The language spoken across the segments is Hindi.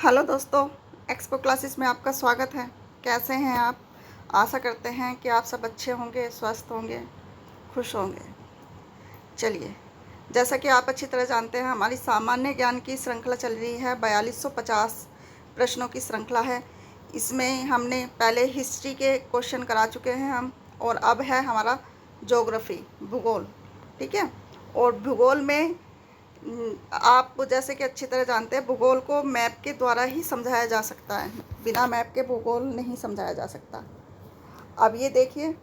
हेलो दोस्तों, एक्सपो क्लासेस में आपका स्वागत है। कैसे हैं आप? आशा करते हैं कि आप सब अच्छे होंगे, स्वस्थ होंगे, खुश होंगे। चलिए, जैसा कि आप अच्छी तरह जानते हैं, हमारी सामान्य ज्ञान की श्रृंखला चल रही है। 4250 प्रश्नों की श्रृंखला है। इसमें हमने पहले हिस्ट्री के क्वेश्चन करा चुके हैं हम, और अब है हमारा ज्योग्राफी, भूगोल। ठीक है। और भूगोल में आप जैसे कि अच्छी तरह जानते हैं, भूगोल को मैप के द्वारा ही समझाया जा सकता है। बिना मैप के भूगोल नहीं समझाया जा सकता। अब ये देखिए,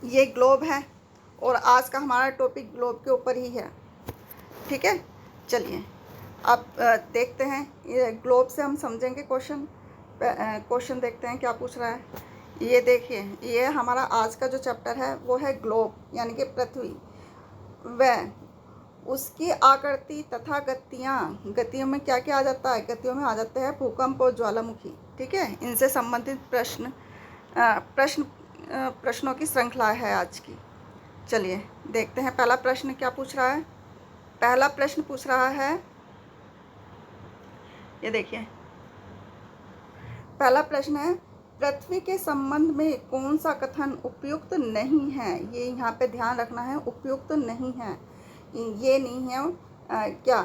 ये ग्लोब है और आज का हमारा टॉपिक ग्लोब के ऊपर ही है। ठीक है। चलिए, अब देखते हैं, ये ग्लोब से हम समझेंगे क्वेश्चन। देखते हैं क्या पूछ रहा है। ये देखिए, ये हमारा आज का जो चैप्टर है वो है ग्लोब, यानी कि पृथ्वी। वह उसकी आकृति तथा गतियों में क्या क्या आ जाता है? गतियों में आ जाते हैं भूकंप और ज्वालामुखी। ठीक है। इनसे संबंधित प्रश्नों की श्रृंखला है आज की। चलिए देखते हैं, पहला प्रश्न क्या पूछ रहा है। पहला प्रश्न पूछ रहा है, ये देखिए, पहला प्रश्न है, पृथ्वी के संबंध में कौन सा कथन उपयुक्त नहीं है? ये यहाँ पे ध्यान रखना है, उपयुक्त नहीं है। ये नहीं है क्या?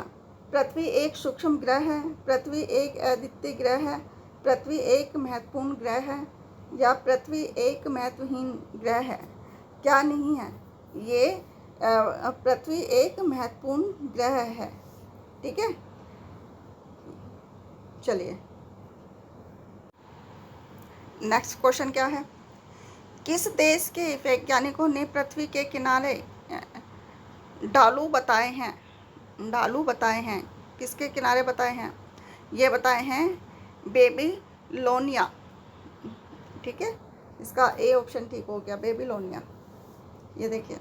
पृथ्वी एक सूक्ष्म ग्रह है, पृथ्वी एक अद्वितीय ग्रह है, पृथ्वी एक महत्वपूर्ण ग्रह है, या पृथ्वी एक महत्वहीन ग्रह है? क्या नहीं है? ये पृथ्वी एक महत्वपूर्ण ग्रह है। ठीक है। चलिए, नेक्स्ट क्वेश्चन क्या है। किस देश के वैज्ञानिकों ने पृथ्वी के किनारे ढालू बताए हैं? ढालू बताए हैं, किसके किनारे बताए हैं? ये बताए हैं बेबीलोनिया। ठीक है, इसका ए ऑप्शन ठीक हो गया, बेबीलोनिया। ये देखिए,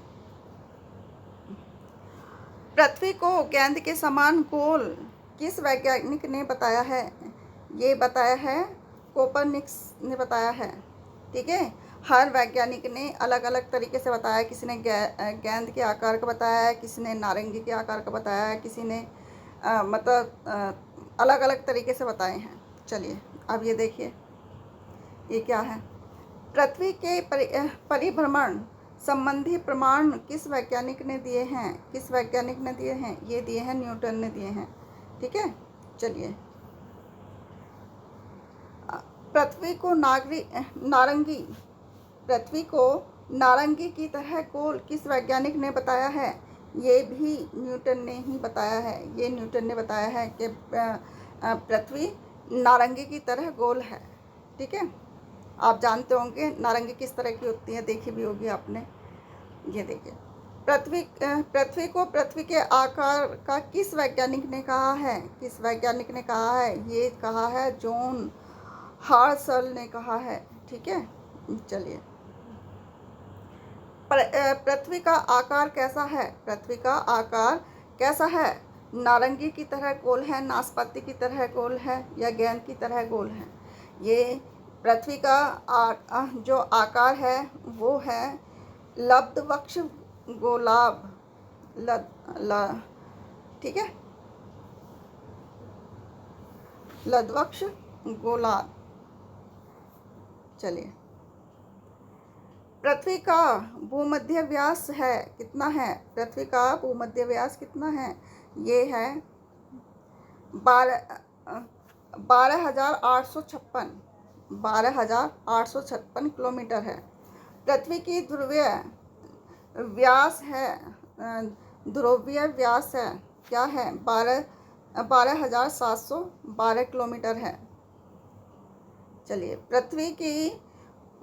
पृथ्वी को गेंद के समान गोल किस वैज्ञानिक ने बताया है? ये बताया है कोपरनिकस ने बताया है। ठीक है। हर वैज्ञानिक ने अलग अलग तरीके से बताया। किसी ने गेंद के आकार का बताया है, किसी ने नारंगी के आकार का बताया है, किसी ने अलग अलग तरीके से बताए हैं। चलिए, अब ये देखिए, ये क्या है। पृथ्वी के परिभ्रमण संबंधी प्रमाण किस वैज्ञानिक ने दिए हैं? किस वैज्ञानिक ने दिए हैं? ये दिए हैं न्यूटन ने दिए हैं। ठीक है। चलिए, पृथ्वी को पृथ्वी को नारंगी की तरह गोल किस वैज्ञानिक ने बताया है? ये भी न्यूटन ने ही बताया है। ये न्यूटन ने बताया है कि पृथ्वी नारंगी की तरह गोल है। ठीक है। आप जानते होंगे नारंगी किस तरह की होती है, देखी भी होगी आपने। ये देखिए, पृथ्वी को पृथ्वी के आकार का किस वैज्ञानिक ने कहा है? किस वैज्ञानिक ने कहा है? ये कहा है जॉन हार्सल ने कहा है। ठीक है। चलिए, पृथ्वी का आकार कैसा है? पृथ्वी का आकार कैसा है? नारंगी की तरह गोल है, नाशपाती की तरह गोल है, या गेंद की तरह गोल है? ये पृथ्वी का जो आकार है वो है लब्धवक्ष गोलाभ। ठीक है, लब्धवक्ष गोलाभ। चलिए, पृथ्वी का भूमध्य व्यास है कितना है? पृथ्वी का भूमध्य व्यास कितना है? ये है 12,856 किलोमीटर है। पृथ्वी की ध्रुवीय व्यास है क्या है? 12,712 किलोमीटर है। चलिए, पृथ्वी की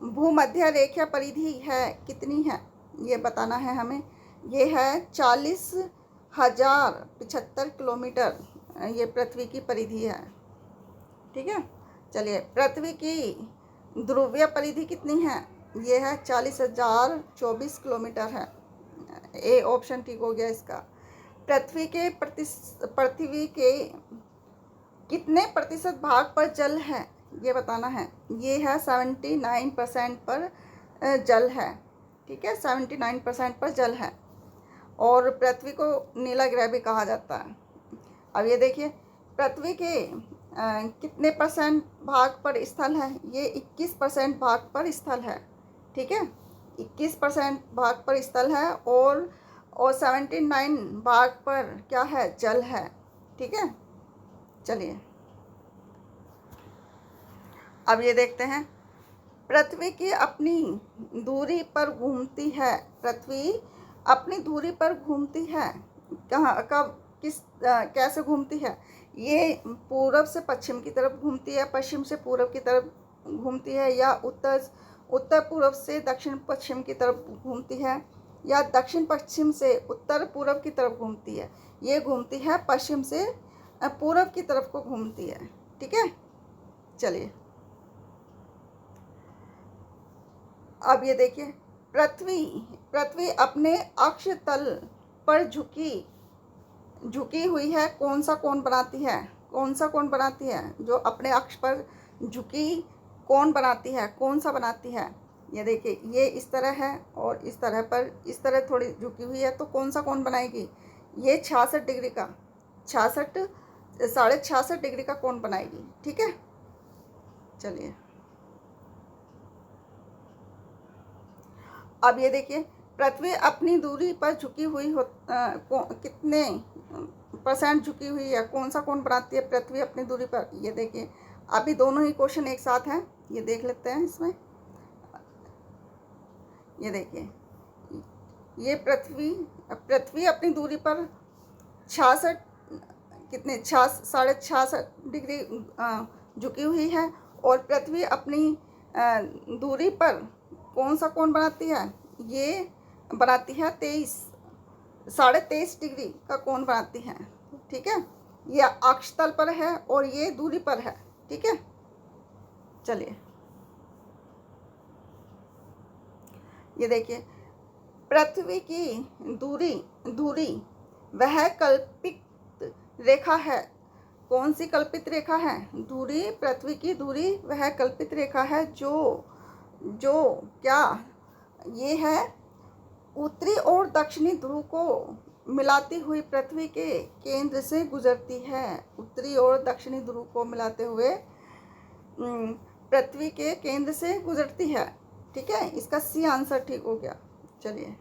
भूमध्य रेखा परिधि है कितनी है? ये बताना है हमें। ये है 40,075 किलोमीटर। ये पृथ्वी की परिधि है। ठीक है। चलिए, पृथ्वी की ध्रुवीय परिधि कितनी है? ये है 40,024 किलोमीटर है। ए ऑप्शन ठीक हो गया इसका। पृथ्वी के कितने प्रतिशत भाग पर जल है? ये बताना है। ये है 79% पर जल है। ठीक है, 79% पर जल है। और पृथ्वी को नीला ग्रह भी कहा जाता है। अब ये देखिए, पृथ्वी के कितने परसेंट भाग पर स्थल है? ये 21% भाग पर स्थल है। ठीक है, 21% भाग पर स्थल है और 79 भाग पर क्या है? जल है। ठीक है, चलिए अब ये देखते हैं। पृथ्वी की अपनी दूरी पर घूमती है। पृथ्वी अपनी दूरी पर घूमती है। कहाँ, कब, किस, कैसे घूमती है? ये पूरब से पश्चिम की तरफ घूमती है, पश्चिम से पूरब की तरफ घूमती है, या उत्तर पूरब से दक्षिण पश्चिम की तरफ घूमती है, या दक्षिण पश्चिम से उत्तर पूरब की तरफ घूमती है? ये घूमती है पश्चिम से पूरब की तरफ को घूमती है। ठीक है, चलिए अब ये देखिए। पृथ्वी पृथ्वी अपने अक्ष तल पर झुकी हुई है। कौन सा कोण बनाती है? कौन सा कोण बनाती है? जो अपने अक्ष पर झुकी कोण बनाती है, कौन सा बनाती है? ये देखिए, ये इस तरह है और इस तरह पर, इस तरह थोड़ी झुकी हुई है, तो कौन सा कोण बनाएगी? ये 66 डिग्री का, 66 डिग्री का कोण बनाएगी। ठीक है, चलिए अब ये देखिए। पृथ्वी अपनी दूरी पर झुकी हुई कितने परसेंट झुकी हुई है? कौन सा कोण बनाती है पृथ्वी अपनी दूरी पर? ये देखिए, अभी दोनों ही क्वेश्चन एक साथ हैं, ये देख लेते हैं इसमें। ये देखिए, ये पृथ्वी अपनी दूरी पर 66 कितने 66 डिग्री झुकी हुई है, और पृथ्वी अपनी दूरी पर कौन सा कोण बनाती है? ये बनाती है 23.5 डिग्री का कोण बनाती है। ठीक है, ये अक्ष तल पर है और ये दूरी पर है। ठीक है, चलिए ये देखिए। पृथ्वी की दूरी वह कल्पित रेखा है। कौन सी कल्पित रेखा है? दूरी, पृथ्वी की दूरी वह कल्पित रेखा है जो क्या ये है? उत्तरी और दक्षिणी ध्रुव को मिलाती हुई पृथ्वी के केंद्र से गुजरती है। उत्तरी और दक्षिणी ध्रुव को मिलाते हुए पृथ्वी के केंद्र से गुजरती है। ठीक है, इसका सी आंसर ठीक हो गया। चलिए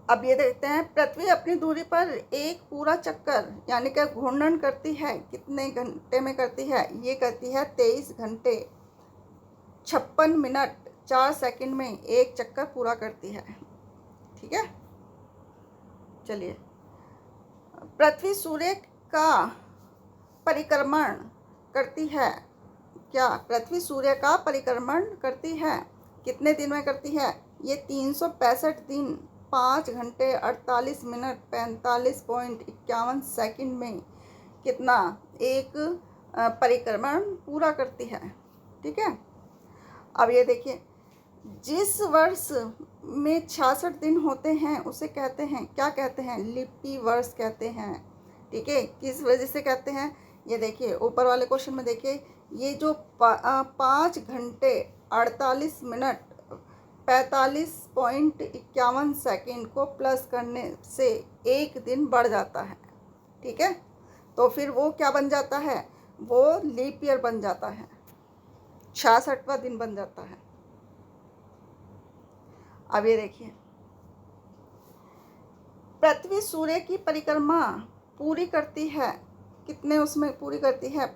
अब ये देखते हैं। पृथ्वी अपनी दूरी पर एक पूरा चक्कर यानी कि घूर्णन करती है, कितने घंटे में करती है? ये करती है 23 घंटे 56 मिनट 4 सेकंड में एक चक्कर पूरा करती है। ठीक है, चलिए। पृथ्वी सूर्य का परिक्रमण करती है। क्या पृथ्वी सूर्य का परिक्रमण करती है? कितने दिन में करती है? ये 365 दिन 5 घंटे 48 मिनट 45.51 सेकंड में कितना एक परिक्रमण पूरा करती है। ठीक है, अब ये देखिए। जिस वर्ष में 66 दिन होते हैं उसे कहते हैं, क्या कहते हैं? लिपि वर्ष कहते हैं। ठीक है, किस वजह से कहते हैं? ये देखिए, ऊपर वाले क्वेश्चन में देखिए, ये जो 5 घंटे 48 मिनट 45.51 सेकंड को प्लस करने से एक दिन बढ़ जाता है। ठीक है, तो फिर वो क्या बन जाता है? वो लीप ईयर बन जाता है, 66वां दिन बन जाता है। अब ये देखिए। पृथ्वी सूर्य की परिक्रमा पूरी करती है, कितने उसमें पूरी करती है?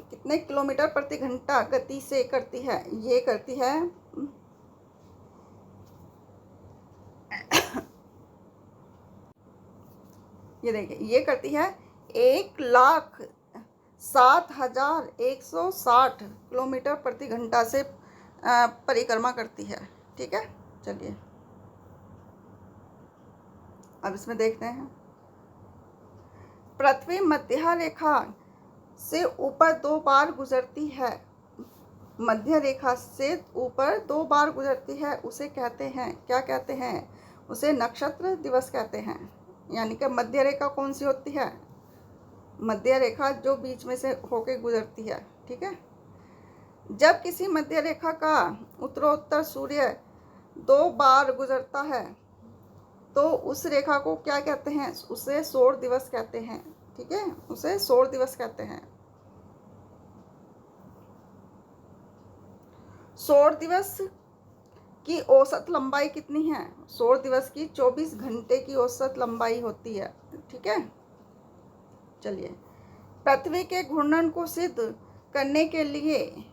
कितने किलोमीटर प्रति घंटा गति से करती है? ये करती है ये देखिए, ये करती है 1,07,160 किलोमीटर प्रति घंटा से परिक्रमा करती है। ठीक है, चलिए अब इसमें देखते हैं। पृथ्वी मध्य रेखा से ऊपर 2 बार गुजरती है। मध्य रेखा से ऊपर 2 बार गुजरती है, उसे कहते हैं, क्या कहते हैं? उसे नक्षत्र दिवस कहते हैं। यानी कि मध्य रेखा कौन सी होती है? मध्य रेखा जो बीच में से होके गुजरती है। ठीक है, जब किसी मध्य रेखा का उत्तरोत्तर सूर्य 2 बार गुजरता है तो उस रेखा को क्या कहते हैं? उसे सौर दिवस कहते हैं। ठीक है, उसे सौर दिवस कहते हैं। सौर दिवस की औसत लंबाई कितनी है? सौर दिवस की 24 घंटे की औसत लंबाई होती है। ठीक है, चलिए। पृथ्वी के घूर्णन को सिद्ध करने के लिए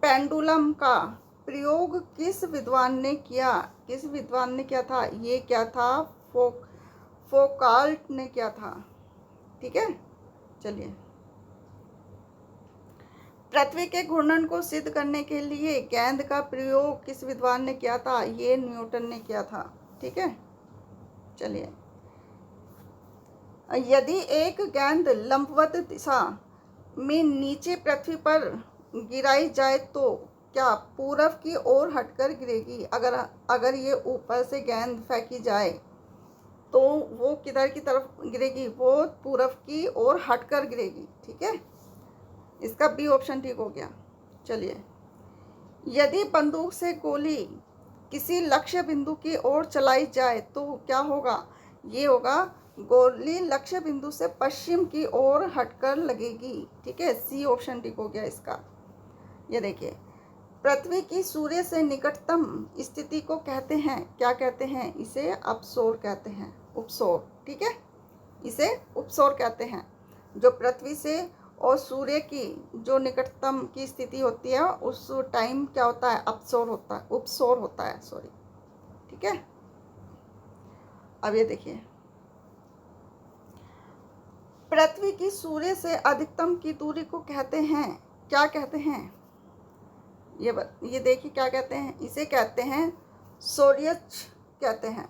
पेंडुलम का प्रयोग किस विद्वान ने किया? किस विद्वान ने किया था? ये क्या था? फोकाल्ट ने किया था। ठीक है, चलिए। पृथ्वी के घूर्णन को सिद्ध करने के लिए गेंद का प्रयोग किस विद्वान ने किया था? ये न्यूटन ने किया था। ठीक है, चलिए। यदि एक गेंद लंबवत दिशा में नीचे पृथ्वी पर गिराई जाए तो क्या पूरब की ओर हटकर गिरेगी? अगर ये ऊपर से गेंद फेंकी जाए तो वो किधर की तरफ गिरेगी? वो पूरब की ओर हटकर गिरेगी। ठीक है, इसका बी ऑप्शन ठीक हो गया। चलिए। यदि बंदूक से गोली किसी लक्ष्य बिंदु की ओर चलाई जाए तो क्या होगा? ये होगा, गोली लक्ष्य बिंदु से पश्चिम की ओर हटकर लगेगी। ठीक है, सी ऑप्शन ठीक हो गया इसका। ये देखिए, पृथ्वी की सूर्य से निकटतम स्थिति को कहते हैं, क्या कहते हैं? इसे अपसौर कहते हैं। उपसौर। ठीक है, इसे उपसौर कहते हैं। जो पृथ्वी से और सूर्य की जो निकटतम की स्थिति होती है उस टाइम क्या होता है? अपसौर होता है, उपसौर होता है, सॉरी। ठीक है, अब ये देखिए, पृथ्वी की सूर्य से अधिकतम की दूरी को कहते हैं, क्या कहते हैं? ये देखिए क्या कहते हैं? इसे कहते हैं सूर्योच्च कहते हैं,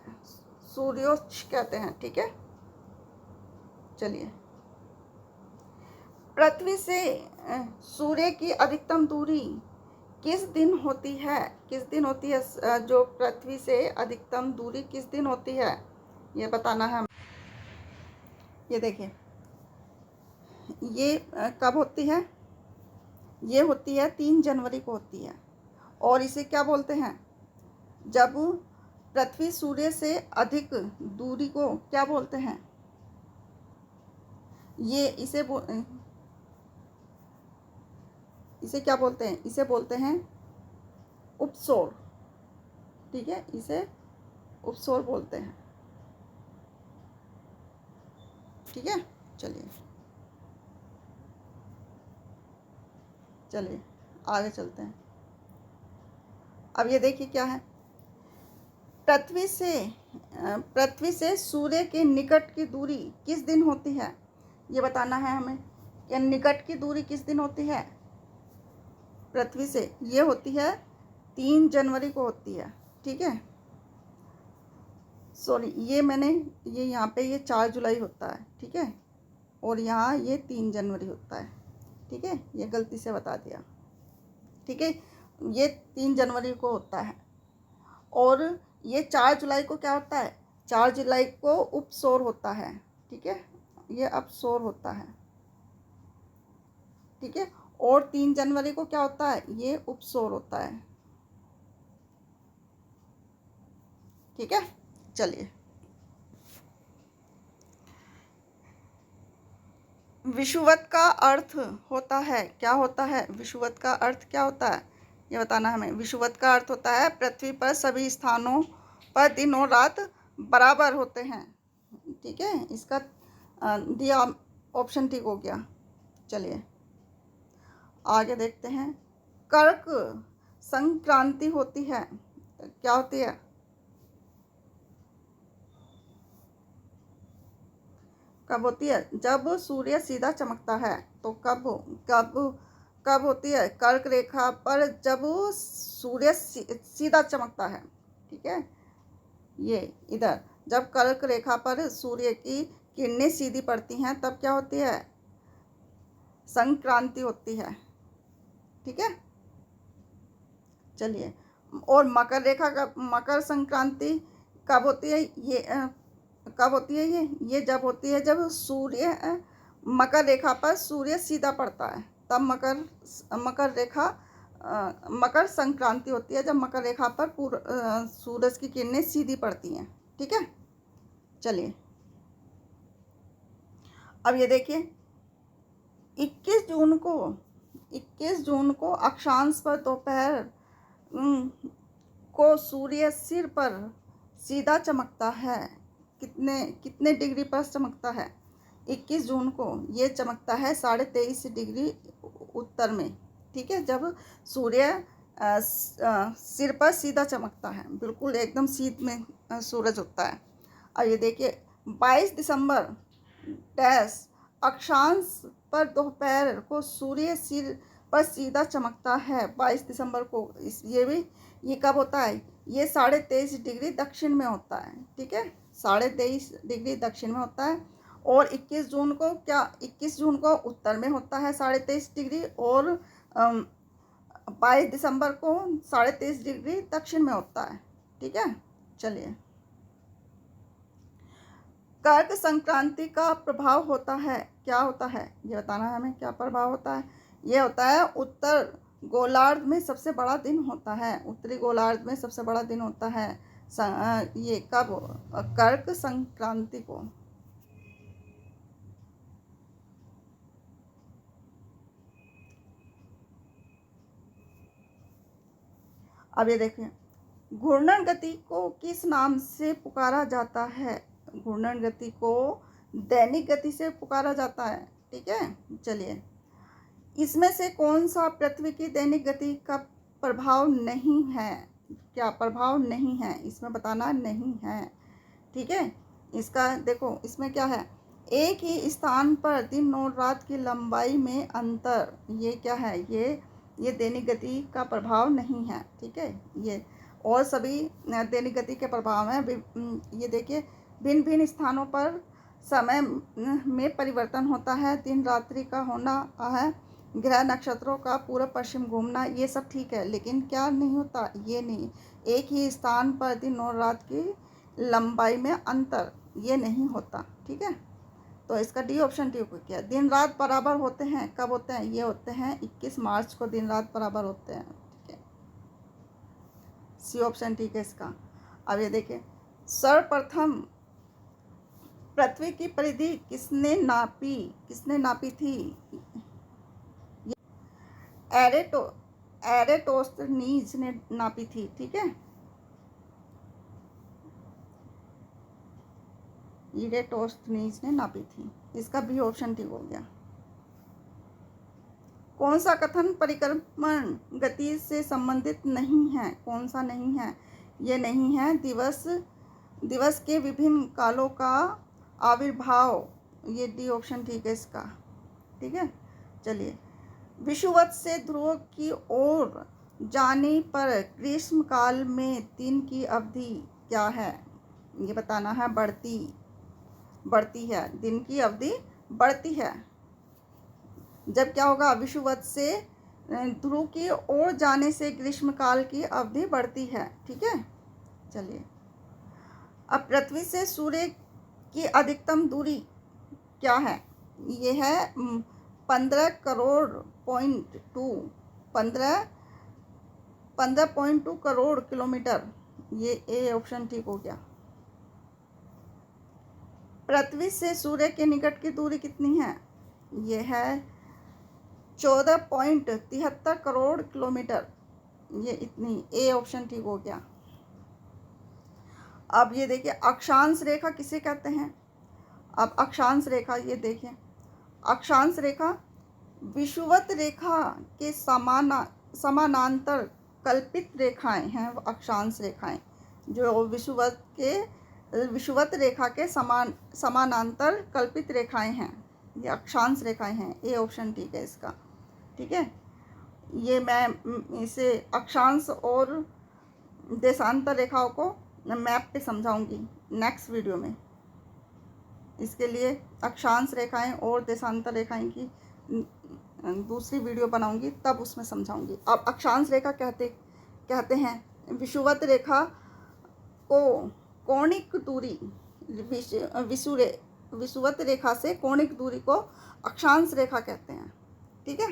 सूर्योच्च कहते हैं। ठीक है, चलिए। पृथ्वी से सूर्य की अधिकतम दूरी किस दिन होती है? किस दिन होती है? जो पृथ्वी से अधिकतम दूरी किस दिन होती है, ये बताना है। ये देखिए, ये कब होती है? ये होती है 3 जनवरी को होती है। और इसे क्या बोलते हैं? जब पृथ्वी सूर्य से अधिक दूरी को क्या बोलते हैं? इसे क्या बोलते हैं? इसे बोलते हैं उपसौर। ठीक है, इसे उपसौर बोलते हैं। ठीक है, चलिए आगे चलते हैं। अब ये देखिए क्या है, पृथ्वी से सूर्य के निकट की दूरी किस दिन होती है? ये बताना है हमें कि निकट की दूरी किस दिन होती है पृथ्वी से? ये होती है 3 जनवरी को होती है। ठीक है, सॉरी, ये यहाँ पे ये 4 जुलाई होता है। ठीक है, और यहाँ ये 3 जनवरी होता है। ठीक है, ये गलती से बता दिया। ठीक है, ये 3 जनवरी को होता है और ये 4 जुलाई को क्या होता है? 4 जुलाई को उपसौर होता है। ठीक है, ये अपसौर होता है। ठीक है, और 3 जनवरी को क्या होता है? ये उपसौर होता है। ठीक है, चलिए। विषुवत का अर्थ होता है, क्या होता है? विषुवत का अर्थ क्या होता है, ये बताना हमें। विषुवत का अर्थ होता है पृथ्वी पर सभी स्थानों पर दिन और रात बराबर होते हैं। ठीक है, इसका दिया ऑप्शन ठीक हो गया। चलिए आगे देखते हैं। कर्क संक्रांति होती है, क्या होती है? कब होती है? जब सूर्य सीधा चमकता है। तो कब होती है? कर्क रेखा पर जब सूर्य सीधा चमकता है। ठीक है, ये इधर जब कर्क रेखा पर सूर्य की किरणें सीधी पड़ती हैं तब क्या होती है? संक्रांति होती है। ठीक है, चलिए। और मकर रेखा का मकर संक्रांति कब होती है? ये कब होती है? ये जब होती है जब सूर्य मकर रेखा पर सूर्य सीधा पड़ता है, तब मकर संक्रांति होती है, जब मकर रेखा पर सूरज की किरणें सीधी पड़ती हैं। ठीक है। चलिए अब ये देखिए 21 जून को अक्षांश पर दोपहर को सूर्य सिर पर सीधा चमकता है। कितने कितने डिग्री पर चमकता है? 21 जून को ये चमकता है 23.5 डिग्री उत्तर में। ठीक है, जब सूर्य सिर पर सीधा चमकता है, बिल्कुल एकदम सीध में सूरज उगता है। और ये देखिए 22 दिसंबर डैश अक्षांश पर दोपहर को सूर्य सिर पर सीधा चमकता है। 22 दिसंबर को ये कब होता है? ये 23.5 डिग्री दक्षिण में होता है। ठीक है, 23.5 डिग्री दक्षिण में होता है। और 21 जून को 21 जून को उत्तर में होता है 23.5 डिग्री, और 22 दिसंबर को 23.5 डिग्री दक्षिण में होता है। ठीक है, चलिए कर्क संक्रांति का प्रभाव होता है, क्या होता है ये बताना है हमें। क्या प्रभाव होता है? ये होता है उत्तर गोलार्ध में सबसे बड़ा दिन होता है। उत्तरी गोलार्ध में सबसे बड़ा दिन होता है ये कब? कर्क संक्रांति को। अब ये देखिए घूर्णन गति को किस नाम से पुकारा जाता है? घूर्णन गति को दैनिक गति से पुकारा जाता है। ठीक है, चलिए इसमें से कौन सा पृथ्वी की दैनिक गति का प्रभाव नहीं है? क्या प्रभाव नहीं है? इसमें बताना नहीं है। ठीक है, इसका देखो इसमें क्या है? एक ही स्थान पर दिन और रात की लंबाई में अंतर, ये क्या है? ये दैनिक गति का प्रभाव नहीं है। ठीक है, ये और सभी दैनिक गति के प्रभाव हैं। ये देखिए भिन्न भिन्न स्थानों पर समय में परिवर्तन होता है, दिन रात्रि का होना है, ग्रह नक्षत्रों का पूर्व पश्चिम घूमना, ये सब ठीक है। लेकिन क्या नहीं होता? ये नहीं, एक ही स्थान पर दिन और रात की लंबाई में अंतर, ये नहीं होता। ठीक है, तो इसका डी ऑप्शन ठीक हो गया। दिन रात बराबर होते हैं, कब होते हैं? ये होते हैं 21 मार्च को दिन रात बराबर होते हैं। ठीक है, सी ऑप्शन ठीक है इसका। अब ये देखिए सर्वप्रथम पृथ्वी की परिधि किसने नापी थी? एरेटोस्थनीज ने नापी थी। ठीक है, एरेटोस्थनीज ने नापी थी। इसका बी ऑप्शन ठीक हो गया। कौन सा कथन परिक्रमण गति से संबंधित नहीं है? कौन सा नहीं है? ये नहीं है दिवस के विभिन्न कालों का आविर्भाव, ये डी ऑप्शन ठीक है इसका। ठीक है, चलिए विषुवत से ध्रुव की ओर जाने पर ग्रीष्म काल में दिन की अवधि क्या है? ये बताना है। बढ़ती है, दिन की अवधि बढ़ती है। जब क्या होगा? विषुवत से ध्रुव की ओर जाने से ग्रीष्म काल की अवधि बढ़ती है। ठीक है, चलिए अब पृथ्वी से सूर्य की अधिकतम दूरी क्या है? ये है 15.2 करोड़ किलोमीटर। ये ए ऑप्शन ठीक हो गया। पृथ्वी से सूर्य के निकट की दूरी कितनी है? ये है 14.73 करोड़ किलोमीटर। ये इतनी, ए ऑप्शन ठीक हो गया। अब ये देखिए अक्षांश रेखा किसे कहते हैं? अब अक्षांश रेखा, ये देखिए अक्षांश रेखा विषुवत रेखा के समानांतर कल्पित रेखाएं हैं। अक्षांश रेखाएं जो विषुवत रेखा के समानांतर कल्पित रेखाएं हैं, ये अक्षांश रेखाएं हैं। ए ऑप्शन ठीक है इसका। ठीक है, ये मैं इसे अक्षांश और देशांतर रेखाओं को मैप पे समझाऊंगी नेक्स्ट वीडियो में। इसके लिए अक्षांश रेखाएं और देशांतर रेखाएं की दूसरी वीडियो बनाऊंगी, तब उसमें समझाऊंगी। अब अक्षांश रेखा कहते हैं विषुवत रेखा को कोणिक दूरी, विषुवत रेखा से कोणिक दूरी को अक्षांश रेखा कहते हैं। ठीक है,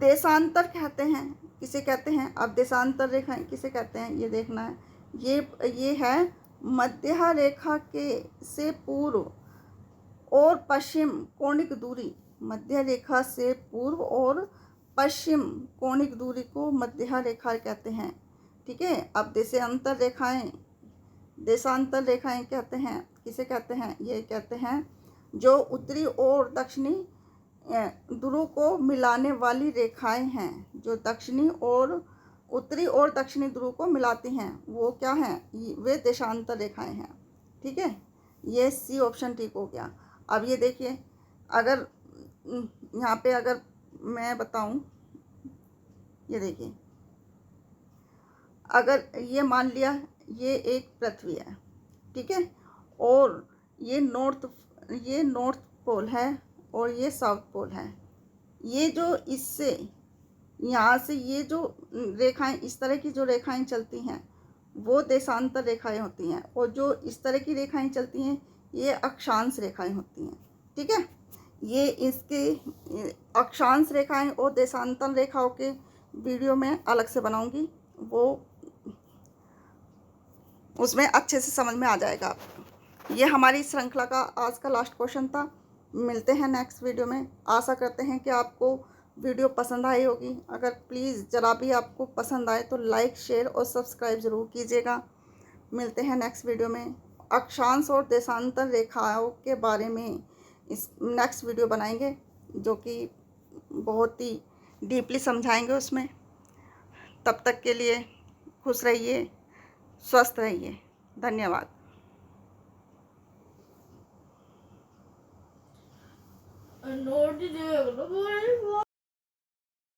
देशांतर कहते हैं किसे कहते हैं? अब देशांतर रेखाएं किसे कहते हैं ये देखना है। ये है मध्य रेखा के से पूर्व और पश्चिम कोणिक दूरी। मध्य रेखा से पूर्व और पश्चिम कोणिक दूरी को मध्य रेखा कहते हैं। ठीक है। अब देशांतर रेखाएं कहते हैं, किसे कहते हैं? ये कहते हैं जो उत्तरी और दक्षिणी ध्रुव को मिलाने वाली रेखाएं हैं, जो दक्षिणी और उत्तरी और दक्षिणी ध्रुव को मिलाती हैं, वो क्या हैं? वे देशांतर रेखाएं हैं। ठीक है। ये सी ऑप्शन ठीक हो गया। अब ये देखिए, अगर यहाँ पे अगर मैं बताऊं, ये देखिए, अगर ये मान लिया ये एक पृथ्वी है, ठीक है, और ये नॉर्थ पोल है और ये साउथ पोल है। ये जो इससे यहाँ से ये जो रेखाएं, इस तरह की जो रेखाएं चलती हैं वो देशांतर रेखाएं होती हैं, और जो इस तरह की रेखाएं चलती हैं ये अक्षांश रेखाएं होती हैं। ठीक है। ये इसके अक्षांश रेखाएं और देशांतर रेखाओं के वीडियो में अलग से बनाऊंगी, वो उसमें अच्छे से समझ में आ जाएगा आपको। ये हमारी श्रृंखला का आज का लास्ट क्वेश्चन था। मिलते हैं नेक्स्ट वीडियो में। आशा करते हैं कि आपको वीडियो पसंद आई होगी। अगर प्लीज़ ज़रा भी आपको पसंद आए तो लाइक, शेयर और सब्सक्राइब ज़रूर कीजिएगा। मिलते हैं नेक्स्ट वीडियो में। अक्षांश और देशांतर रेखाओं के बारे में इस नेक्स्ट वीडियो बनाएंगे, जो कि बहुत ही डीपली समझाएंगे उसमें। तब तक के लिए खुश रहिए, स्वस्थ रहिए। धन्यवाद।